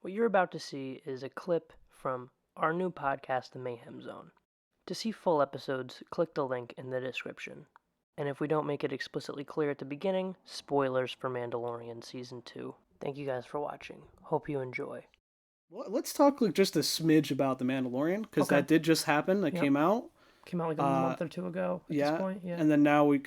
What you're about to see is a clip from our new podcast, The Mayhem Zone. To see full episodes, click the link in the description. And if we don't make it explicitly clear at the beginning, spoilers for Mandalorian Season 2. Thank you guys for watching. Hope you enjoy. Well, let's talk just a smidge about The Mandalorian, because that did just happen. It came out. Came out like a month or two ago at this point. Yeah. And then now we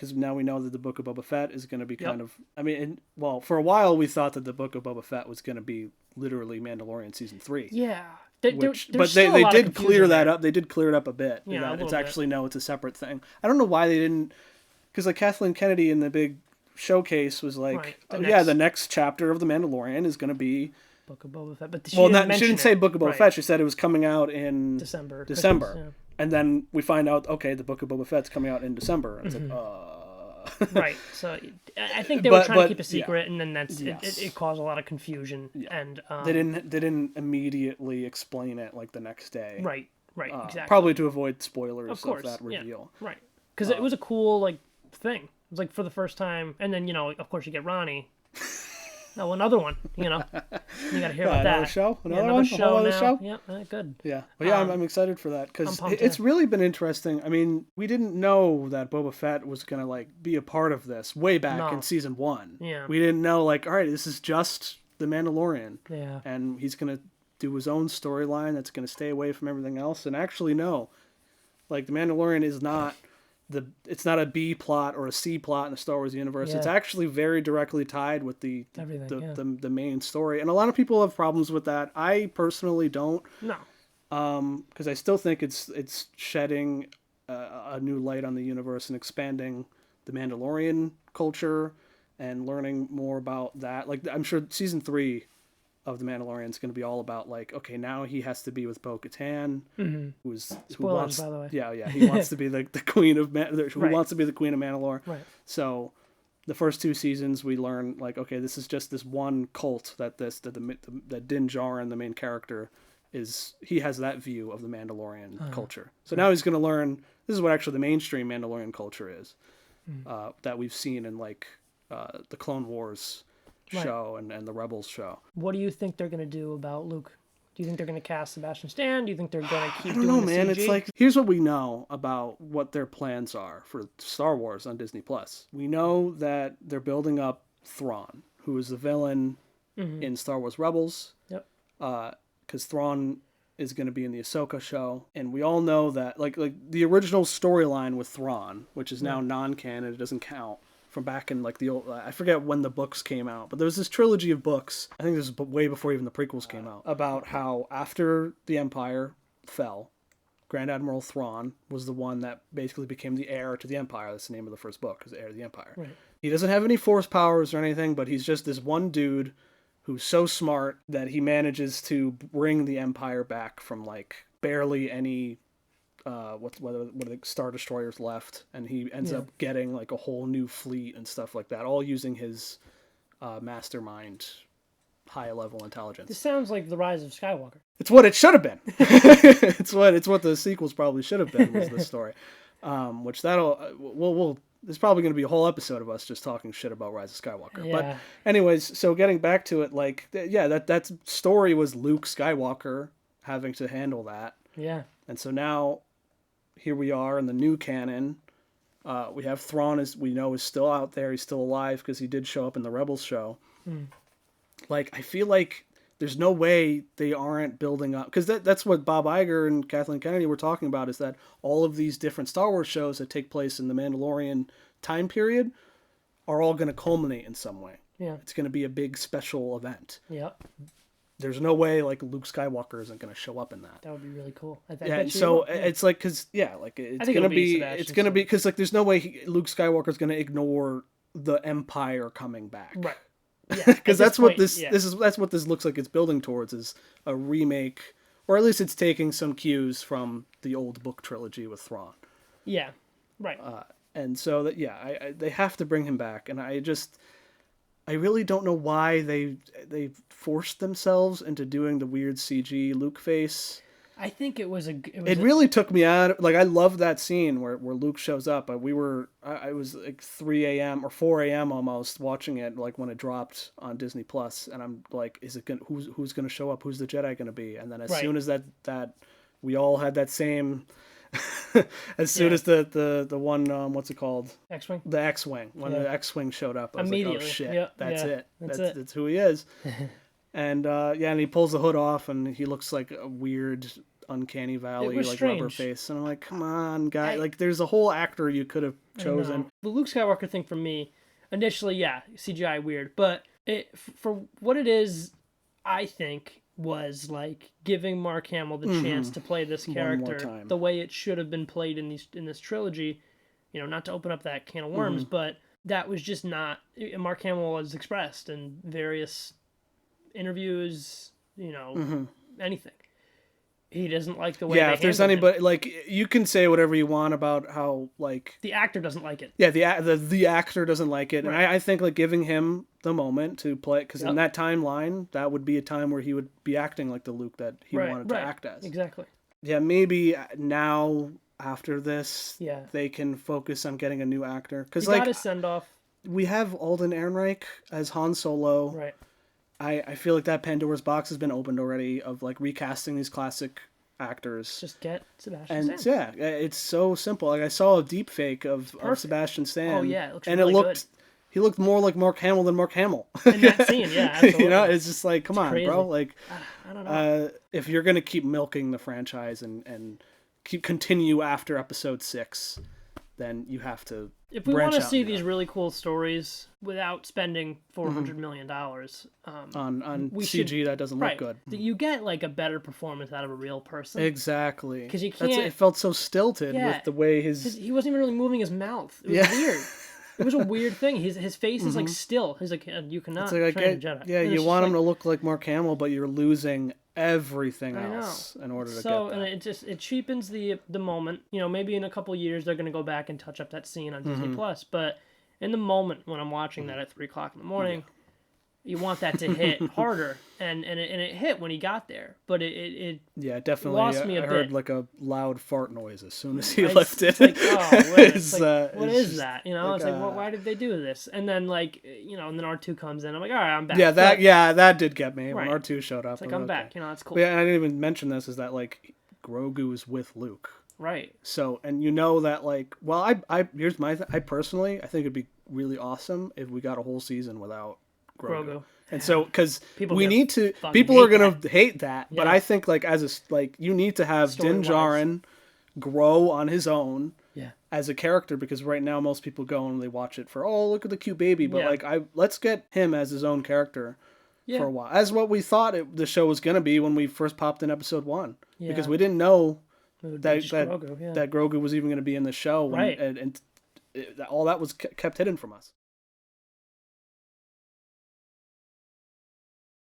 know that the Book of Boba Fett is going to be kind of... I mean, for a while we thought that the Book of Boba Fett was going to be literally Mandalorian Season 3. Yeah. They did clear that up. They did clear it up a bit. Yeah, it's actually, no, it's a separate thing. I don't know why they didn't... Because like Kathleen Kennedy in the big showcase was like, the next chapter of The Mandalorian is going to be... Book of Boba Fett. But she didn't say Book of Boba Fett. She said it was coming out in December. Christmas. And then we find out, okay, the Book of Boba Fett's coming out in December. And it's like, Right. So I think they were trying to keep a secret, and then it caused a lot of confusion. Yeah. And they didn't immediately explain it like the next day. Right. Exactly. Probably to avoid spoilers of that reveal. Yeah. Right. Because it was a cool thing. It was like for the first time, and then of course you get Ronnie. No, another one, You got to hear about that. Another show? Another show. Yeah, good. Yeah. But I'm excited for that, because it's really been interesting. I mean, we didn't know that Boba Fett was going to, be a part of this way back in Season 1. Yeah. We didn't know, all right, this is just The Mandalorian. Yeah. And he's going to do his own storyline that's going to stay away from everything else. And actually, no. The Mandalorian is not... it's not a B plot or a C plot in the Star Wars universe. Yeah. It's actually very directly tied with the main story. And a lot of people have problems with that. I personally don't. No. Because I still think it's shedding a new light on the universe and expanding the Mandalorian culture and learning more about that. I'm sure Season 3 of The Mandalorian is going to be all about okay, now he has to be with Bo-Katan, who wants, by the way. Yeah, he wants to be the queen of wants to be the queen of Mandalore. Right. So the first 2 seasons we learn okay, this is just this one cult that Din Djarin, the main character, he has that view of the Mandalorian culture. So now he's going to learn this is what actually the mainstream Mandalorian culture is, that we've seen in the Clone Wars show and the Rebels show. What do you think they're going to do about Luke? Do you think they're going to cast Sebastian Stan? Do you think they're going to keep doing the CG? It's here's what we know about what their plans are for Star Wars on Disney+. We know that they're building up Thrawn, who is the villain in Star Wars Rebels. Yep. Because Thrawn is going to be in the Ahsoka show, and we all know that the original storyline with Thrawn, which is now non-canon, it doesn't count, from back in the old, I forget when the books came out, but there was this trilogy of books, I think this was way before even the prequels came out, about how after the Empire fell, Grand Admiral Thrawn was the one that basically became the heir to the Empire. That's the name of the first book, is the heir to the Empire. Right. He doesn't have any force powers or anything, but he's just this one dude who's so smart that he manages to bring the Empire back from barely any what are the Star Destroyers left, and he ends up getting a whole new fleet and stuff like that, all using his mastermind high level intelligence. This sounds like The Rise of Skywalker. It's what it should have been. it's what the sequels probably should have been, was the story. Which there's probably going to be a whole episode of us just talking shit about Rise of Skywalker. Yeah. But anyways, so getting back to it, that story was Luke Skywalker having to handle that. Yeah. And so now here we are in the new canon. We have Thrawn, as we know, is still out there. He's still alive because he did show up in the Rebels show. I feel like there's no way they aren't building up, because that's what Bob Iger and Kathleen Kennedy were talking about, is that all of these different Star Wars shows that take place in the Mandalorian time period are all going to culminate in some way. Yeah. It's going to be a big special event. Yeah. There's no way Luke Skywalker isn't going to show up in that. That would be really cool. It's going to be because there's no way Luke Skywalker is going to ignore the Empire coming back. Right. Yeah. Because that's what this looks like it's building towards, is a remake, or at least it's taking some cues from the old book trilogy with Thrawn. Yeah. Right. And so they have to bring him back, and I really don't know why they forced themselves into doing the weird CG Luke face. I think it was It really took me out. Like, I love that scene where Luke shows up. But I was like 3 a.m. or 4 a.m. almost watching it, like when it dropped on Disney Plus, and I'm like, is it gonna who's gonna show up? Who's the Jedi gonna be? And then as soon as that we all had that same. As soon as the one what's it called? X-wing. The X-wing. When the X-wing showed up, I was like, oh shit, that's it. That's who he is. And and he pulls the hood off, and he looks like a weird, uncanny valley, like strange. Rubber face. And I'm like, come on, guy! Like, there's a whole actor you could have chosen. The Luke Skywalker thing for me, initially, CGI weird, but for what it is, I think was like giving Mark Hamill the chance to play this character the way it should have been played in this trilogy. You know, not to open up that can of worms, but that was just not. Mark Hamill was expressed in various interviews, anything. He doesn't like the way. Yeah, if there's anybody, like, you can say whatever you want about how, like, the actor doesn't like it. Yeah, the actor doesn't like it, right. And I think, like, giving him the moment to play, because in that timeline, that would be a time where he would be acting like the Luke that he wanted to act as. Exactly. Yeah, maybe now after this, they can focus on getting a new actor, because like, got a send off. We have Alden Ehrenreich as Han Solo. Right. I feel like that Pandora's box has been opened already of like recasting these classic actors. Just get Sebastian Stan. Yeah, it's so simple. Like, I saw a deep fake of Sebastian Stan. Oh yeah, it looks and really good. He looked more like Mark Hamill than Mark Hamill. In that scene, yeah, absolutely. It's just like, come on, bro. Like, I don't know. If you're gonna keep milking the franchise and continue after Episode 6, then you have to. If we want to see these really cool stories without spending $400 million on CG that doesn't look good, you get like a better performance out of a real person. Exactly, because you can't. It felt so stilted with the way he wasn't even really moving his mouth. It was weird. It was a weird thing. His face is like still. He's like, you cannot train a Jedi. Yeah, you want him to look like Mark Hamill, but you're losing everything else in order to get that. And it cheapens the moment. Maybe in a couple years they're gonna go back and touch up that scene on Disney Plus. But in the moment when I'm watching that at 3:00 in the morning, you want that to hit harder, and it hit when he got there. But it definitely lost me a bit. I heard like a loud fart noise as soon as he lifted. Like, what is that? It's like, well, why did they do this? And then like and then R2 comes in. I'm like, all right, I'm back. Yeah, that did get me when R2 showed up. It's like, I'm back. That's cool. But yeah, and I didn't even mention this, is that like Grogu is with Luke. Right. So, and that, like, well, here's my I personally, I think it'd be really awesome if we got a whole season without Grogu. And so, because people are going to hate that, but I think, like, you need to have Din Djarin grow on his own as a character, because right now most people go and they watch it for, oh, look at the cute baby, but let's get him as his own character for a while, as what we thought the show was going to be when we first popped in episode 1, because we didn't know that Grogu was even going to be in the show, and all that was kept hidden from us.